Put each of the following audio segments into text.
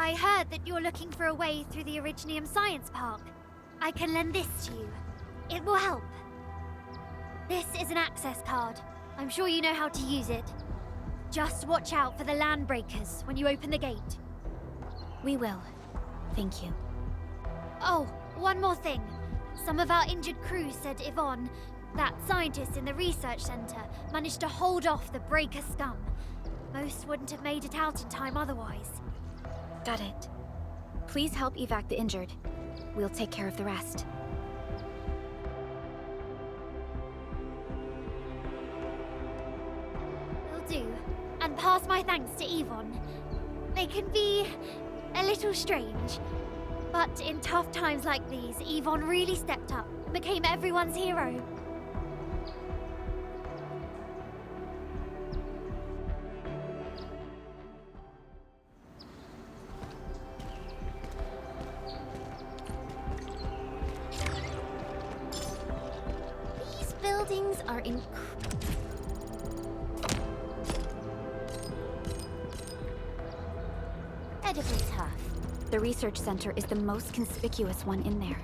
I heard that you're looking for a way through the Originium Science Park. I can lend this to you. It will help. This is an access card. I'm sure you know how to use it. Just watch out for the Landbreakers when you open the gate. We will. Thank you. Oh, one more thing. Some of our injured crew said Yvonne, that scientist in the research center, managed to hold off the Breaker scum. Most wouldn't have made it out in time otherwise. Got it. Please help evac the injured. We'll take care of the rest. Will do. And pass my thanks to Yvonne. They can be a little strange. But in tough times like these, Yvonne really stepped up, became everyone's hero. These buildings are incredibly tough. The research center is the most conspicuous one in there.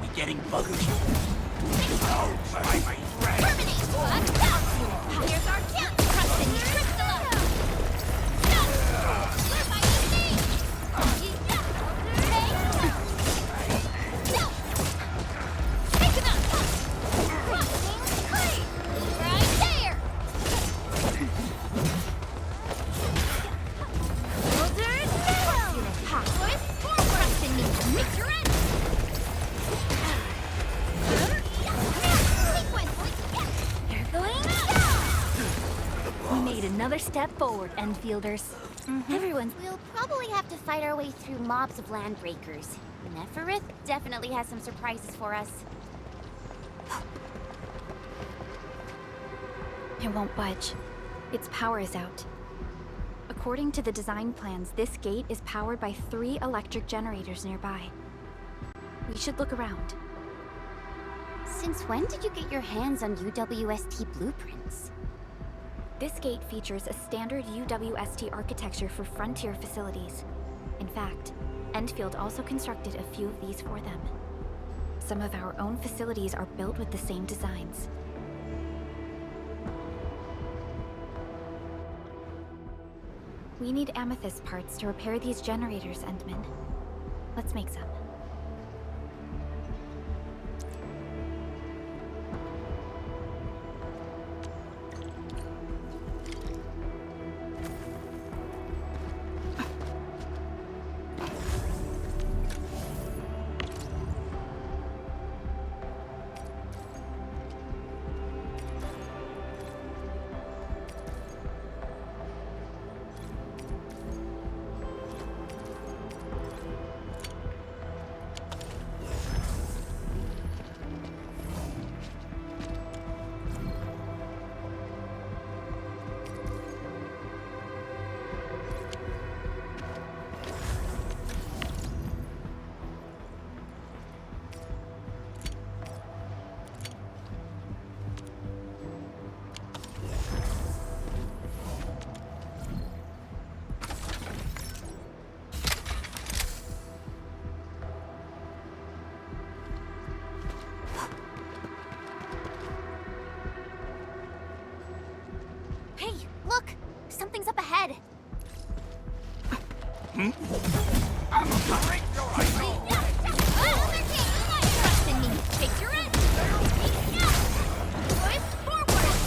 We getting buggers? Oh, my friend! Terminate squad! Down! Here's our chance! Trust in me, Crystallo! We're fighting me! Take him out! Crossing clean! Right there! Builders now! Boys, forward! Trust in me! Make your end! We made another step forward, Enfielders. We'll probably have to fight our way through mobs of Landbreakers. Neferith definitely has some surprises for us. It won't budge. Its power is out. According to the design plans, this gate is powered by 3 electric generators nearby. We should look around. Since when did you get your hands on UWST blueprints? This gate features a standard UWST architecture for frontier facilities. In fact, Enfield also constructed a few of these for them. Some of our own facilities are built with the same designs. We need amethyst parts to repair these generators, Endman. Let's make some. Hey, look! Something's up ahead! I'm afraid Trust in me! Take your end! Boys, forward!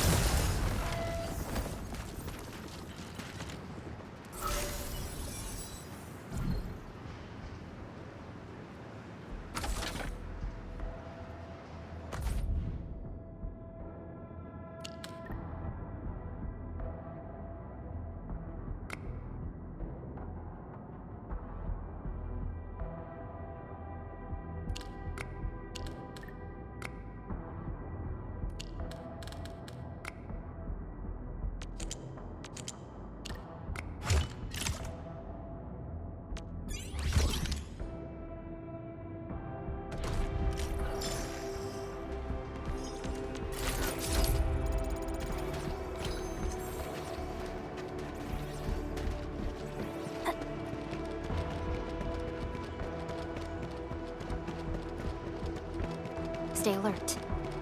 Stay alert.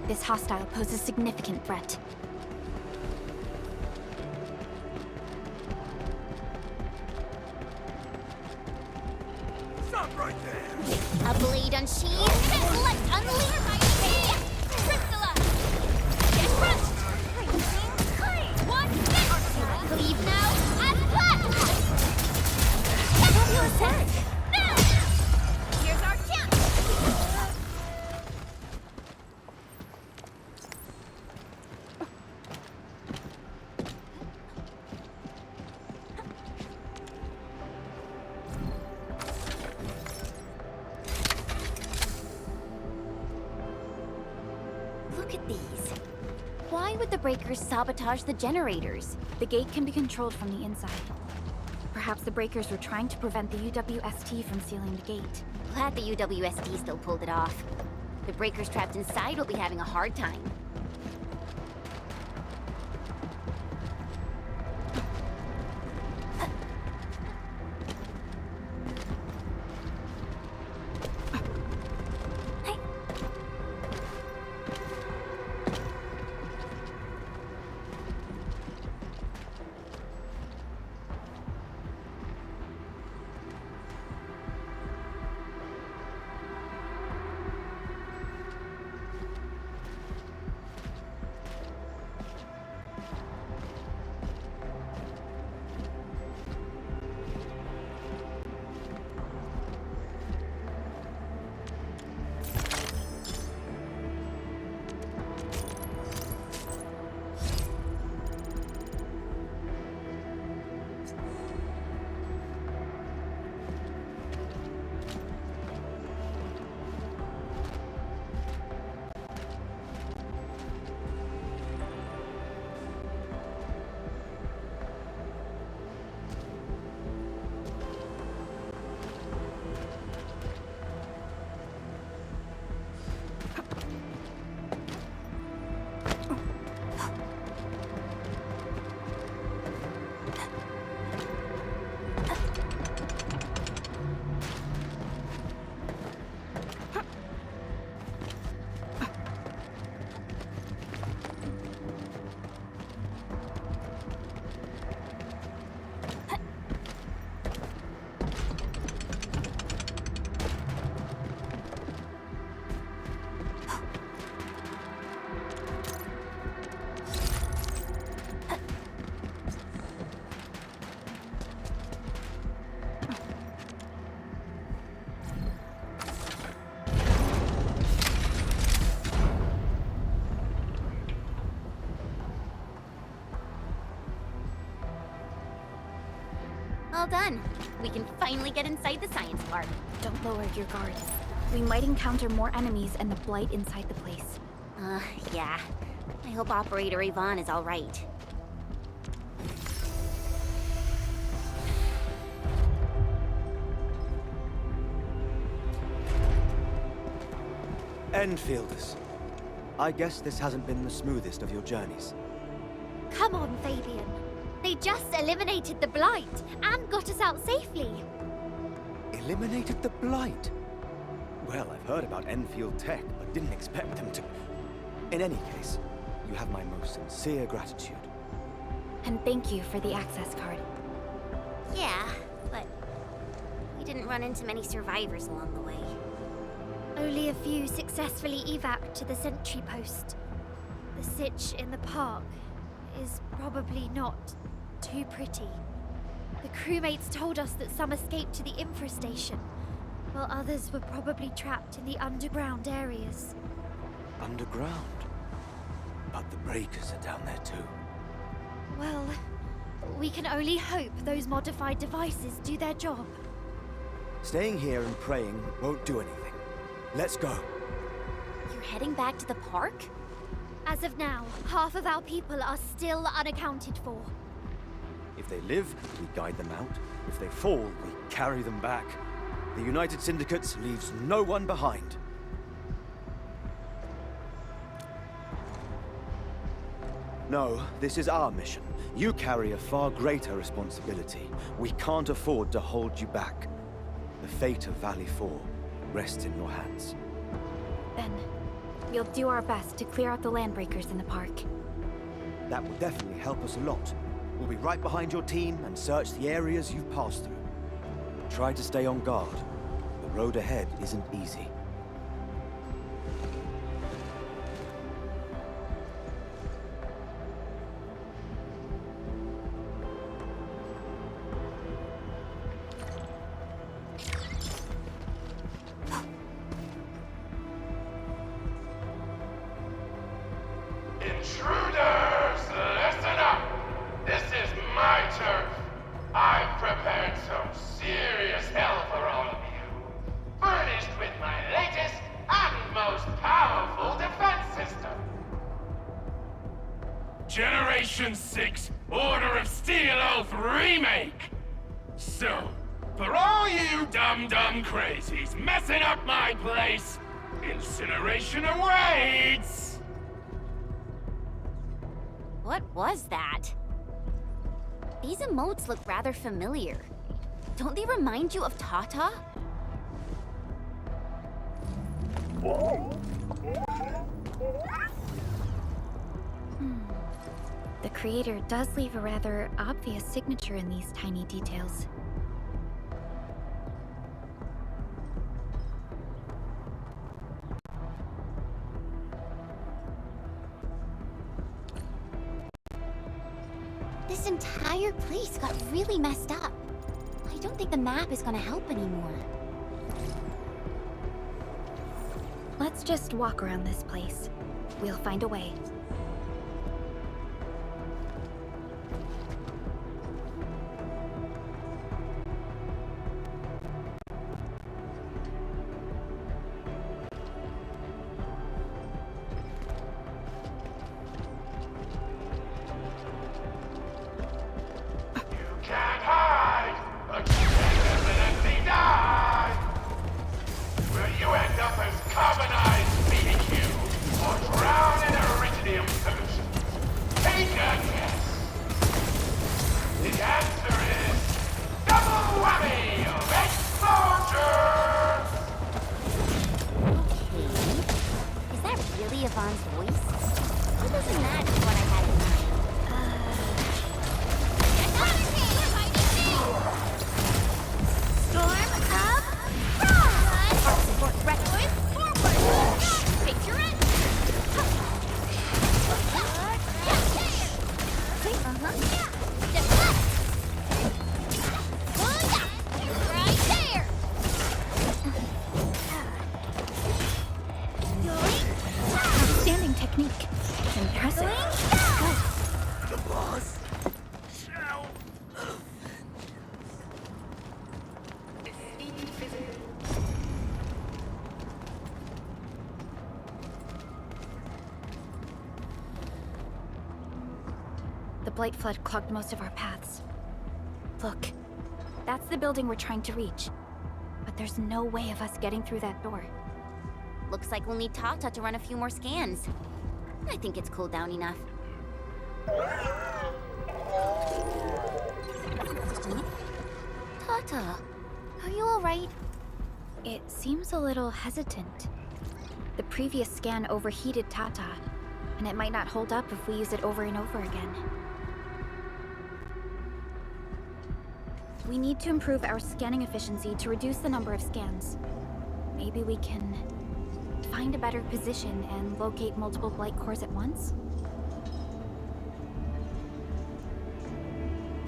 This hostile poses significant threat. Stop right there! A blade unsheathed. Let's unleash my Crystalla! Get crushed! One minute! Leave now and flat! Fabulous work! Here's our chance! Look at these. Why would the breakers sabotage the generators? The gate can be controlled from the inside. Perhaps the breakers were trying to prevent the UWST from sealing the gate. Glad the UWSD still pulled it off. The breakers trapped inside will be having a hard time. All done. We can finally get inside the science park. Don't lower your guard. We might encounter more enemies and the Blight inside the place. Yeah. I hope Operator Yvonne is all right. Enfielders. I guess this hasn't been the smoothest of your journeys. Come on, Fabian. They just eliminated the Blight and got us out safely. Eliminated the Blight? Well, I've heard about Enfield Tech, but didn't expect them to... In any case, you have my most sincere gratitude. And thank you for the access card. Yeah, but we didn't run into many survivors along the way. Only a few successfully evac to the sentry post. The sitch in the park is probably not too pretty. The crewmates told us that some escaped to the infrastation, while others were probably trapped in the underground areas. Underground? But the breakers are down there too. Well, we can only hope those modified devices do their job. Staying here and praying won't do anything. Let's go. You're heading back to the park? As of now, half of our people are still unaccounted for. If they live, we guide them out. If they fall, we carry them back. The United Syndicates leaves no one behind. No, this is our mission. You carry a far greater responsibility. We can't afford to hold you back. The fate of Valley 4 rests in your hands. Then, We'll do our best to clear out the landbreakers in the park. That will definitely help us a lot. We'll be right behind your team and search the areas you've passed through. Try to stay on guard. The road ahead isn't easy. Intruders, listen up! This is my turf. I've prepared some serious hell for all of you. Furnished with my latest and most powerful defense system. Generation 6 Order of Steel Oath Remake! So, for all you dumb crazies messing up my place, incineration awaits! What was that? These emotes look rather familiar. Don't they remind you of Tata? The creator does leave a rather obvious signature in these tiny details. This entire place got really messed up. I don't think the map is gonna help anymore. Let's just walk around this place. We'll find a way. Can't hide, but you can evidently die. Will you end up as carbonized BQ or drown in iridium solution? Take a guess. The answer is double whammy of explosions! Okay. Is that really Yvonne's voice? It doesn't match what I had in mind. Storm of Frost! Our support record forward! Picture it! Right there! Outstanding technique. Impressive. The boss shall The Blight Flood clogged most of our paths. Look, that's the building we're trying to reach. But there's no way of us getting through that door. Looks like we'll need Tata to run a few more scans. I think it's cooled down enough. Tata, are you alright? It seems a little hesitant. The previous scan overheated Tata, and it might not hold up if we use it over and over again. We need to improve our scanning efficiency to reduce the number of scans. Maybe we can find a better position and locate multiple Blight cores at once?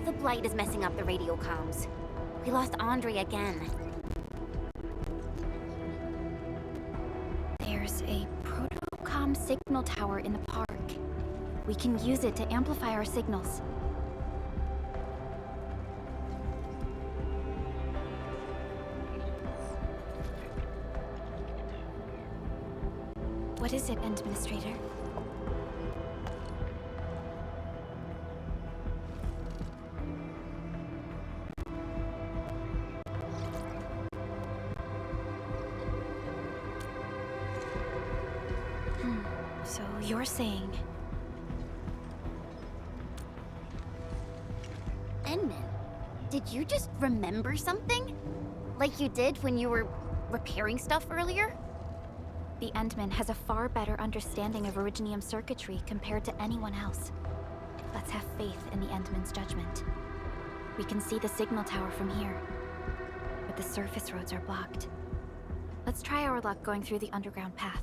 The Blight is messing up the radio comms. We lost Andre again. There's a protocom signal tower in the park. We can use it to amplify our signals. What is it, Administrator? So you're saying... Enman, did you just remember something? Like you did when you were repairing stuff earlier? The Endman has a far better understanding of Originium circuitry compared to anyone else. Let's have faith in the Endman's judgment. We can see the signal tower from here, but the surface roads are blocked. Let's try our luck going through the underground path.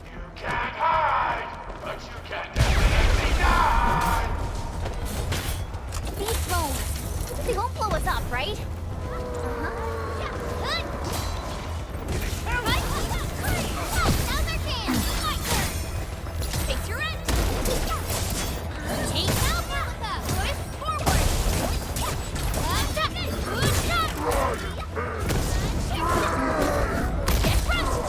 You can't hide, but you can definitely die! Be slow. They won't blow us up, right? Now's our chance! Face your end! Take out Malika! Push forward! Push up! Get crushed!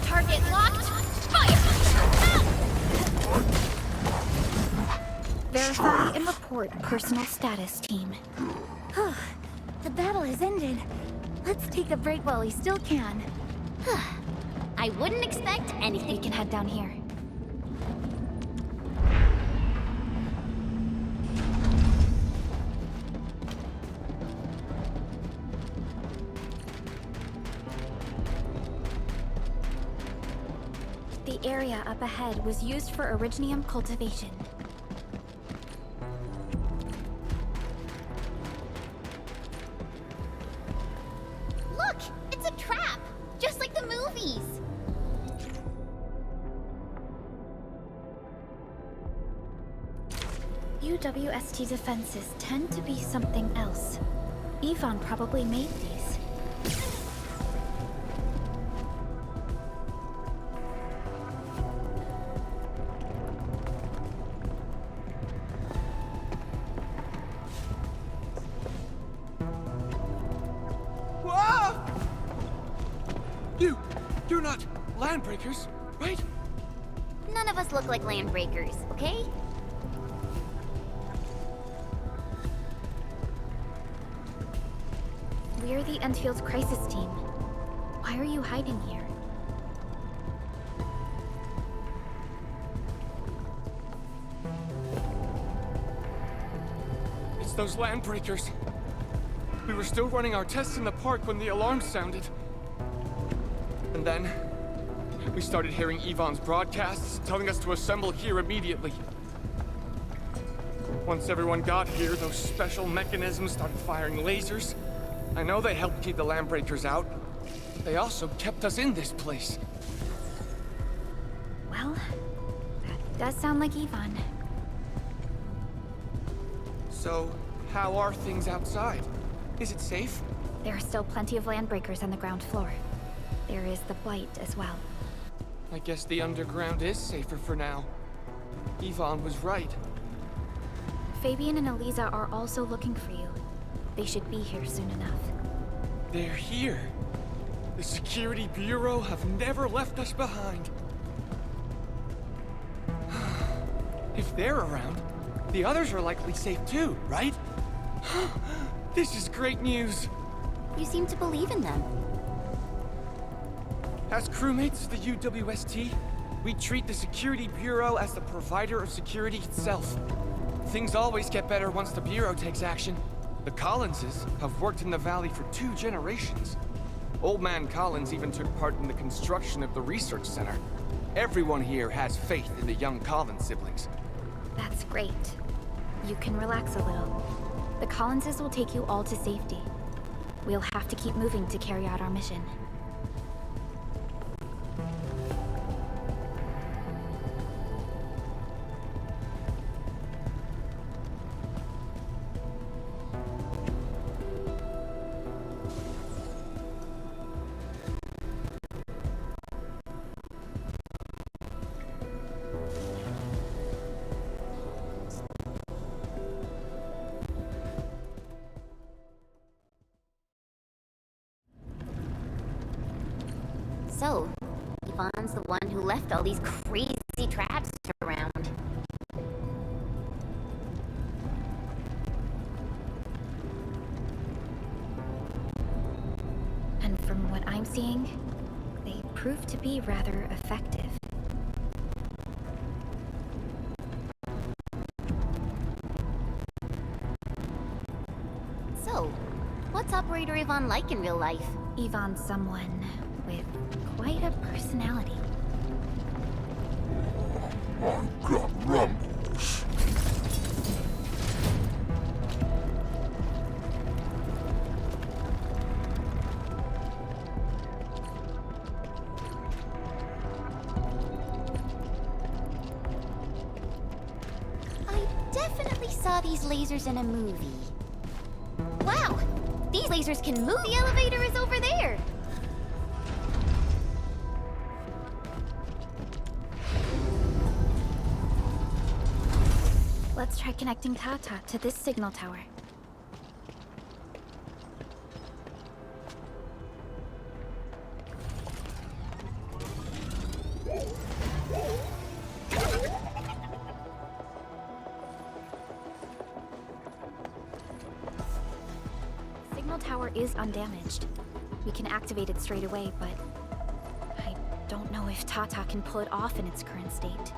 Target locked! Fire! Verify and report personal status, team. The battle has ended. Let's take a break while we still can. I wouldn't expect We anything. can head down here. The area up ahead was used for Originium cultivation. Look! It's a trap! Just like the movies! UWST defenses tend to be something else. Yvonne probably made these. Whoa! You're not landbreakers, right? None of us look like landbreakers, okay? We're the Enfield Crisis Team. Why are you hiding here? It's those landbreakers. We were still running our tests in the park when the alarm sounded. And then, we started hearing Yvonne's broadcasts telling us to assemble here immediately. Once everyone got here, those special mechanisms started firing lasers. I know they helped keep the landbreakers out. They also kept us in this place. Well, that does sound like Yvonne. So, how are things outside? Is it safe? There are still plenty of landbreakers on the ground floor. There is the Blight as well. I guess the underground is safer for now. Yvonne was right. Fabian and Eliza are also looking for you. They should be here soon enough. They're here. The Security Bureau have never left us behind. If they're around, the others are likely safe too, right? This is great news. You seem to believe in them. As crewmates of the UWST, we treat the Security Bureau as the provider of security itself. Things always get better once the Bureau takes action. The Collinses have worked in the Valley for 2 generations. Old Man Collins even took part in the construction of the research center. Everyone here has faith in the young Collins siblings. That's great. You can relax a little. The Collinses will take you all to safety. We'll have to keep moving to carry out our mission. So, Yvonne's the one who left all these crazy traps around. And from what I'm seeing, they prove to be rather effective. What's Operator Yvonne like in real life? Yvonne's someone with quite a personality. My gut rumbles. I definitely saw these lasers in a movie. Wow! These lasers can move! The elevator is over there! Let's try connecting Tata to this signal tower. Signal tower is undamaged. We can activate it straight away, but I don't know if Tata can pull it off in its current state.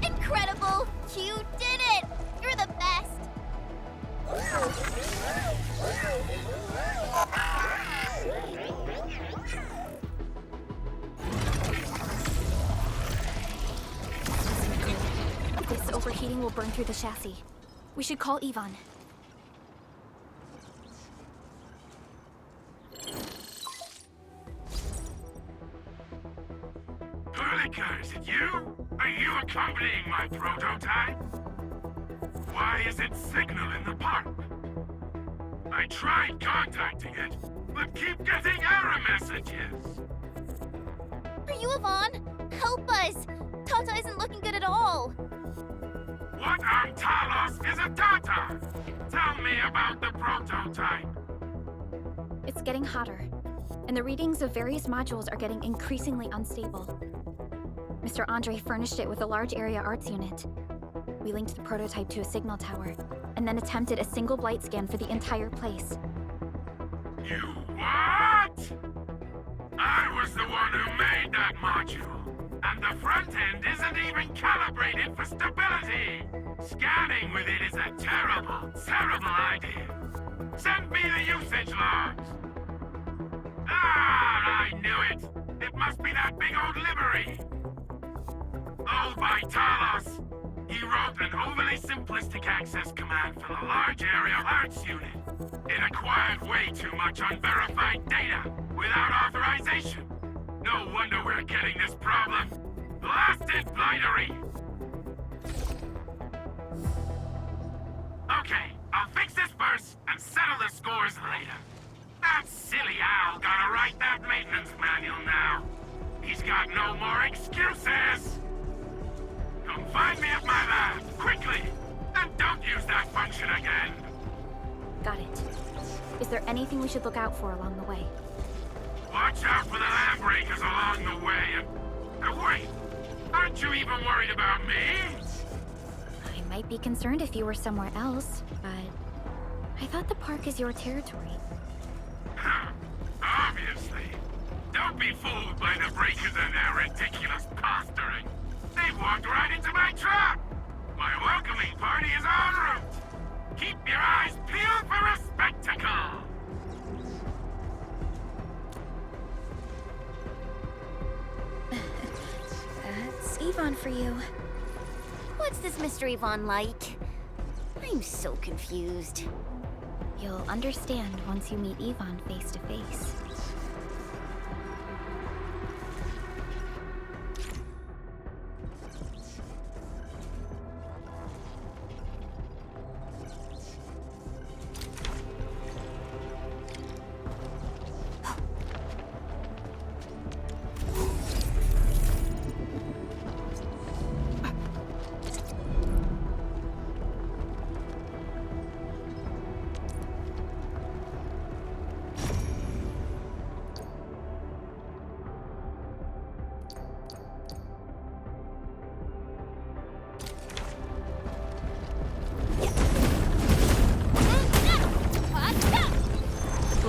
Incredible! You did it! You're the best! This overheating will burn through the chassis. We should call Yvonne. Ulrika, is it you? Are you accompanying my prototype? Why is it signal in the park? I tried contacting it, but keep getting error messages. Are you Yvonne? Help us! Tata isn't looking good at all! What on Talos is a Tata? Tell me about the prototype. It's getting hotter, and the readings of various modules are getting increasingly unstable. Mr. Andre furnished it with a large area arts unit. We linked the prototype to a signal tower, and then attempted a single blight scan for the entire place. You what? I was the one who made that module. And the front end isn't even calibrated for stability. Scanning with it is a terrible, terrible idea. Send me the usage logs. Ah, I knew it. It must be that big old livery. Oh, Vitalos. He wrote an overly simplistic access command for the large area arts unit. It acquired way too much unverified data without authorization. No wonder we're getting this problem. Blasted blightery! Okay, I'll fix this first and settle the scores later. That silly owl gotta write that maintenance manual now. He's got no more excuses! Come find me at my lab, quickly! And don't use that function again! Got it. Is there anything we should look out for along the way? Watch out for the land breakers along the way and wait! Aren't you even worried about me? I might be concerned if you were somewhere else, but I thought the park is your territory. Obviously. Don't be fooled by the breakers and their ridiculous posturing. They've walked right into my trap. My welcoming party is en route. Keep your eyes peeled for a spectacle. That's Yvonne for you. What's this Mr. Yvonne like? I'm so confused. You'll understand once you meet Yvonne face to face.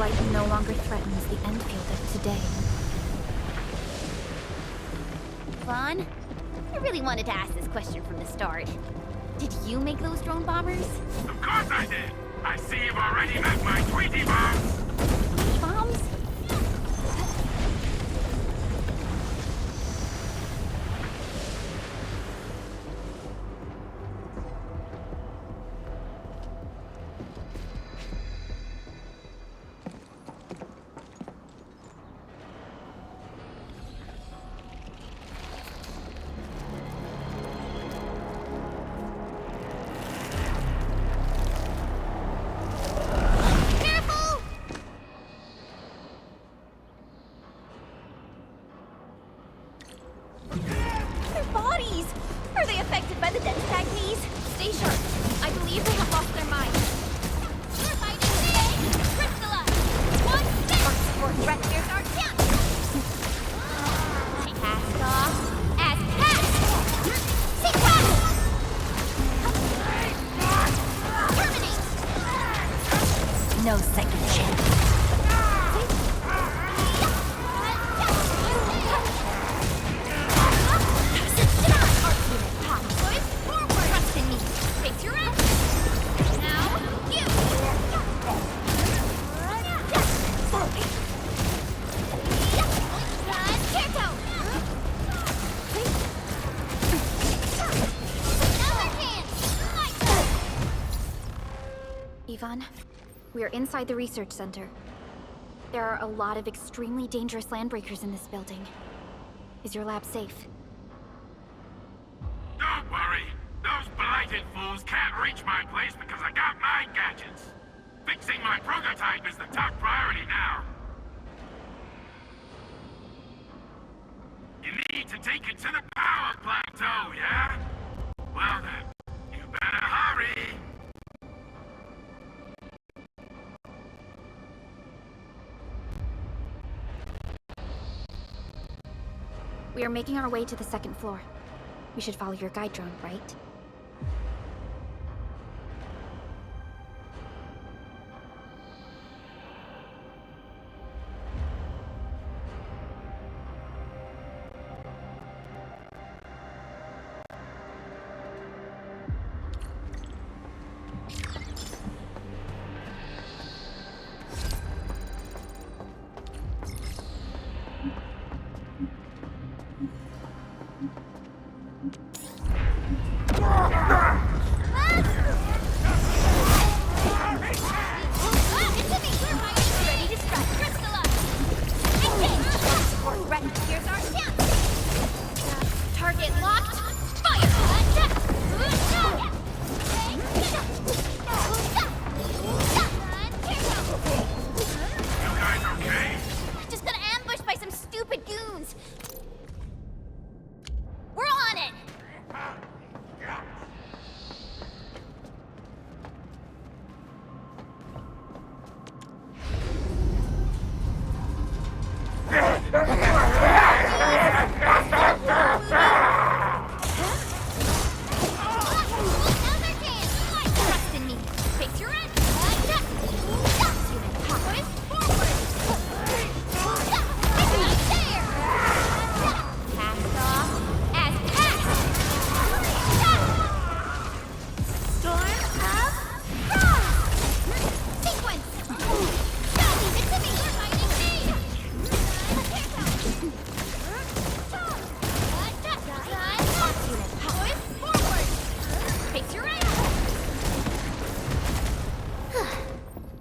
Blight no longer threatens the Enfield of today. Vaughn, I really wanted to ask this question from the start. Did you make those drone bombers? Of course I did! I see you've already met my Tweety bombs! Bombs? Their bodies! Are they affected by the dense techniques? Stay sharp. I believe they have lost their minds. We're fighting today! Priscilla! One step! Our support threat here's our chance! Cast off as cast! See cast! Terminate! No second chance. Yvonne, we are inside the research center. There are a lot of extremely dangerous landbreakers in this building. Is your lab safe? Don't worry! Those blighted fools can't reach my place because I got my gadgets! Fixing my prototype is the top priority now! You need to take it to the power plateau, yeah? Well then, you better hurry! We are making our way to the second floor. We should follow your guide drone, right?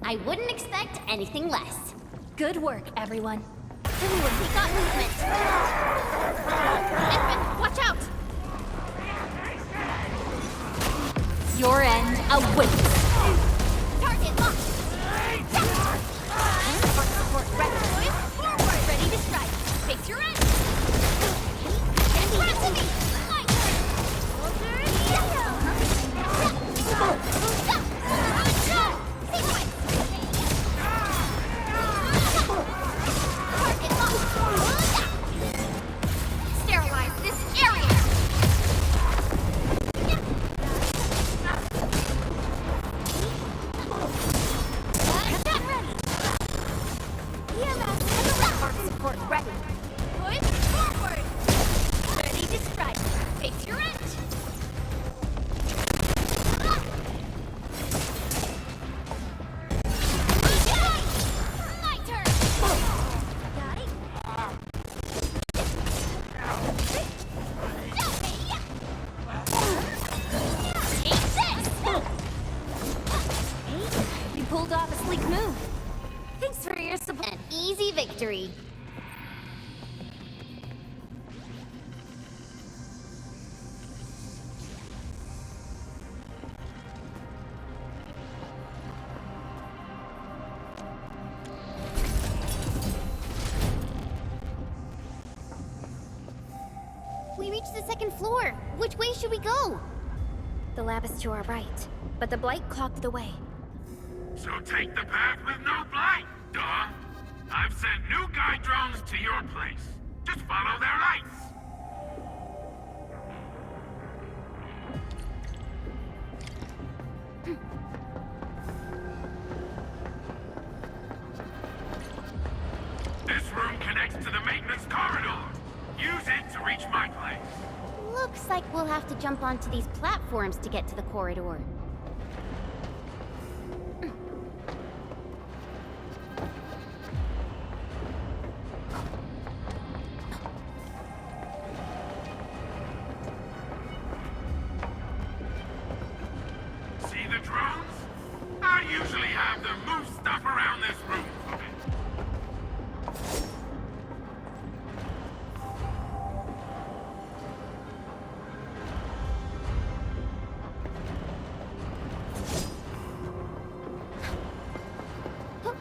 I wouldn't expect anything less. Good work, everyone. We got movement. Edmund, watch out! Your end awaits. Target locked. Support ready. Forward, ready to strike. Face your end. In front of me. Sterilize this area. pulled off a sleek move. Thanks for your support. An easy victory. We reached the second floor. Which way should we go? The lab is to our right, but the blight clogged the way. So take the path with no blight, duh. I've sent new guide drones to your place. Just follow their lights. This room connects to the maintenance corridor. Use it to reach my place. Looks like we'll have to jump onto these platforms to get to the corridor. See the drones? I usually have them move stuff around this room for me.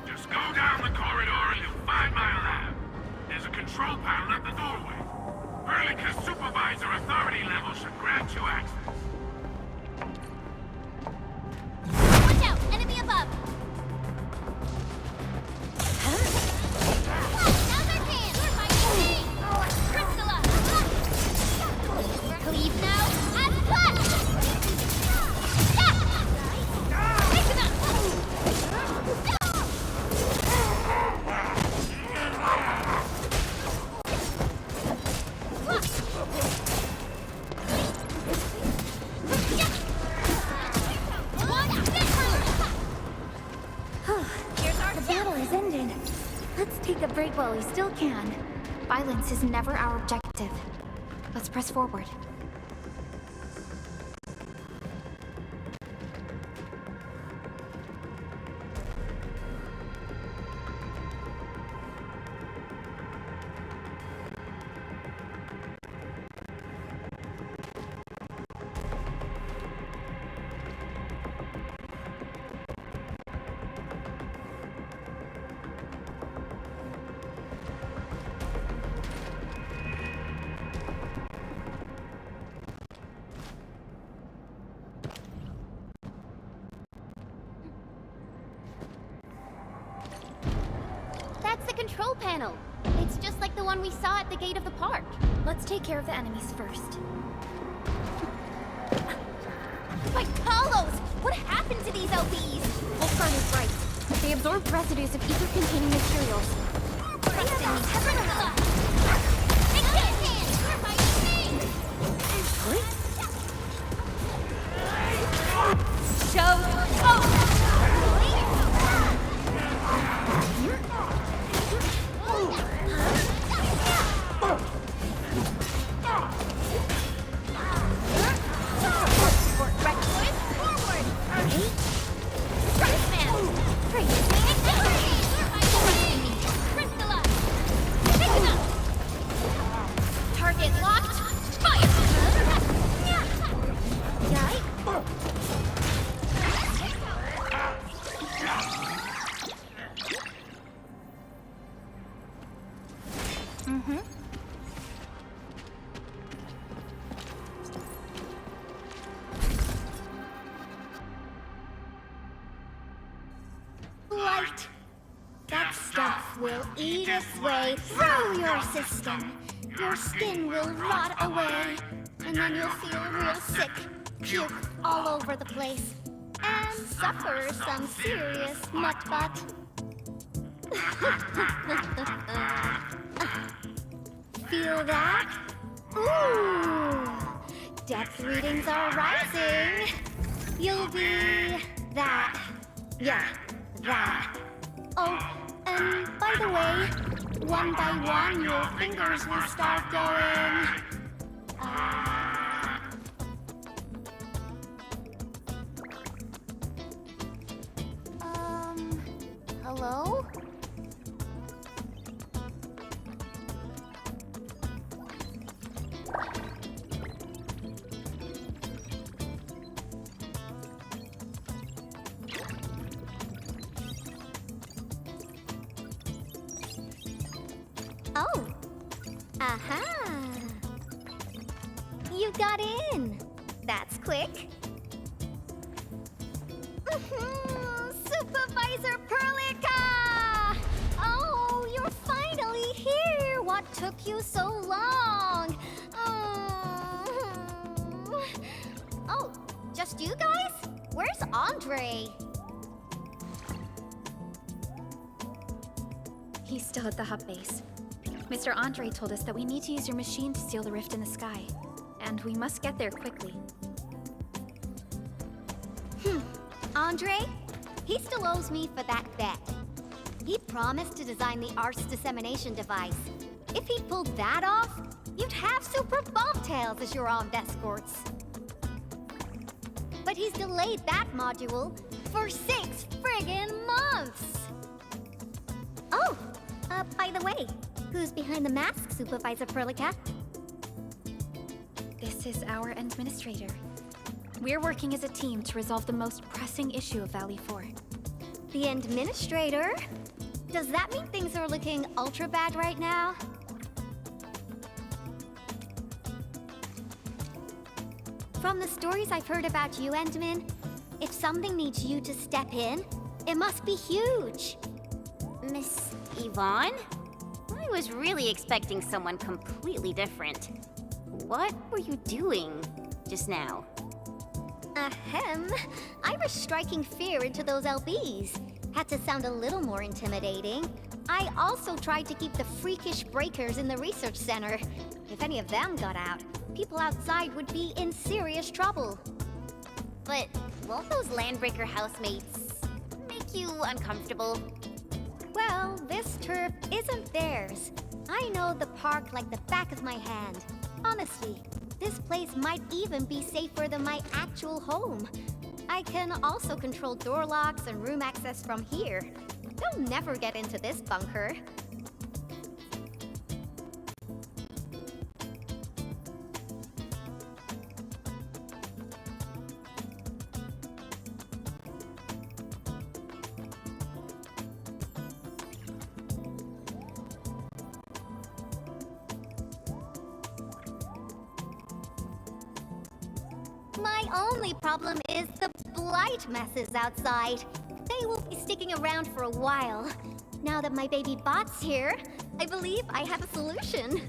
Just go down the corridor and you'll find my lab. There's a control panel at the doorway. Verlica's supervisor authority level should grant you access. Watch out! Enemy above! Now's our chance! We're fighting! Priscilla! Cleave now and cut! Take him out! The battle is ended. Let's take a break while we still can. Violence is never our objective. Let's press forward. That's the control panel. It's just like the one we saw at the gate of the park. Let's take care of the enemies first. By Talos! What happened to these LBs? Wolfguard is right. They absorbed residues of ether-containing materials. Target locked. Fire! Light. That stuff will eat its way through your system. Your skin will rot away, and then you'll feel real sick, puke all over the place, and suffer some serious mutt-butt. Feel that? Ooh! Depth readings are rising. You'll be that. Yeah, that. Oh, and by the way, one by one your fingers will start going. Hello? Oh. Aha. You got in. That's quick. Supervisor Perlica! Oh, you're finally here! What took you so long? Oh, just you guys? Where's Andre? He's still at the hub base. Mr. Andre told us that we need to use your machine to seal the rift in the sky. And we must get there quickly. Andre? He still owes me for that bet. He promised to design the Art's dissemination device. If he'd pulled that off, you'd have Super Bobtails as your armed escorts. But he's delayed that module for 6 friggin' months! Oh, by the way, who's behind the mask, Supervisor Perlica? This is our administrator. We're working as a team to resolve the most pressing issue of Valley 4. The administrator? Does that mean things are looking ultra bad right now? From the stories I've heard about you, Endman, if something needs you to step in, it must be huge. Miss Yvonne? I was really expecting someone completely different. What were you doing just now? Ahem. I was striking fear into those LBs. Had to sound a little more intimidating. I also tried to keep the freakish breakers in the research center. If any of them got out, people outside would be in serious trouble. But won't those Landbreaker housemates make you uncomfortable? Well, this turf isn't theirs. I know the park like the back of my hand. Honestly, this place might even be safer than my actual home. I can also control door locks and room access from here. They'll never get into this bunker. My only problem is the blight messes outside. They will be sticking around for a while. Now that my baby bot's here, I believe I have a solution.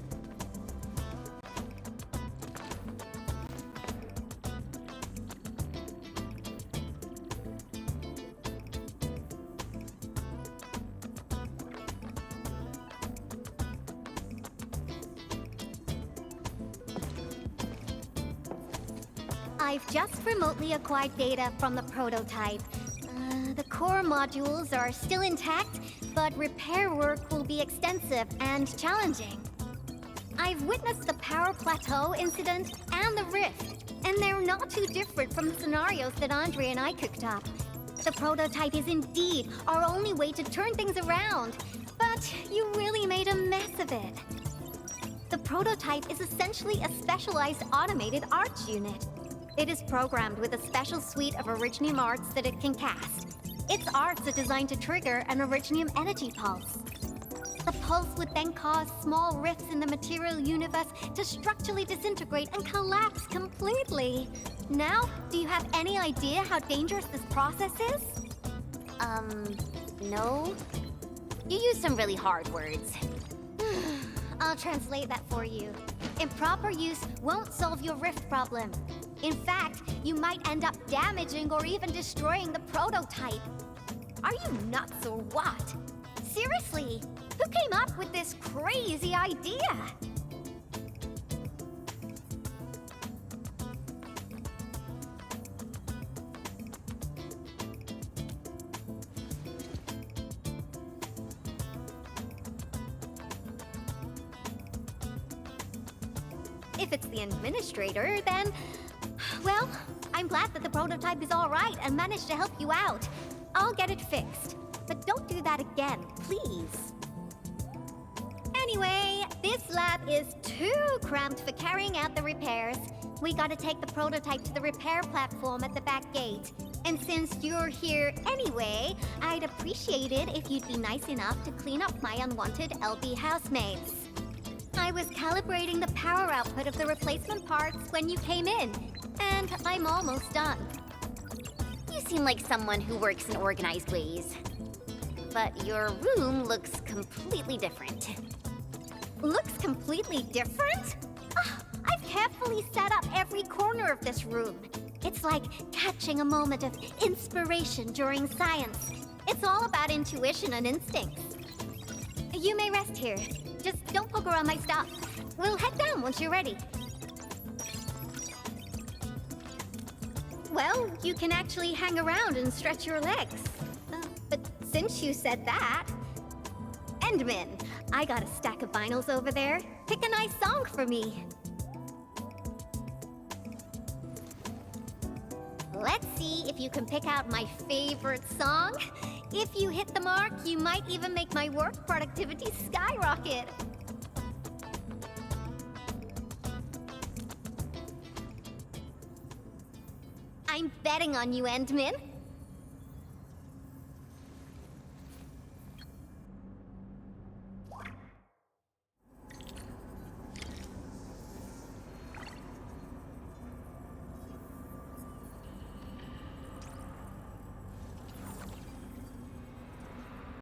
I've just remotely acquired data from the prototype. The core modules are still intact, but repair work will be extensive and challenging. I've witnessed the power plateau incident and the rift, and they're not too different from the scenarios that Andre and I cooked up. The prototype is indeed our only way to turn things around, but you really made a mess of it. The prototype is essentially a specialized automated arts unit. It is programmed with a special suite of Originium arts that it can cast. Its arts are designed to trigger an Originium energy pulse. The pulse would then cause small rifts in the material universe to structurally disintegrate and collapse completely. Now, do you have any idea how dangerous this process is? No. You used some really hard words. I'll translate that for you. Improper use won't solve your rift problem. In fact, you might end up damaging or even destroying the prototype. Are you nuts or what? Seriously, who came up with this crazy idea? If it's the administrator, then... Well, I'm glad that the prototype is all right and managed to help you out. I'll get it fixed. but don't do that again, please. Anyway, this lab is too cramped for carrying out the repairs. We gotta take the prototype to the repair platform at the back gate. And since you're here anyway, I'd appreciate it if you'd be nice enough to clean up my unwanted LB housemates. I was calibrating the power output of the replacement parts when you came in, and I'm almost done. You seem like someone who works in organized ways. But your room looks completely different. Looks completely different? Ah, I've carefully set up every corner of this room. It's like catching a moment of inspiration during science. It's all about intuition and instincts. You may rest here. Just don't poke around my stuff. We'll head down once you're ready. Well, you can actually hang around and stretch your legs. But since you said that... Endman, I got a stack of vinyls over there. Pick a nice song for me. Let's see if you can pick out my favorite song. If you hit the mark, you might even make my work productivity skyrocket. I'm betting on you, Endman.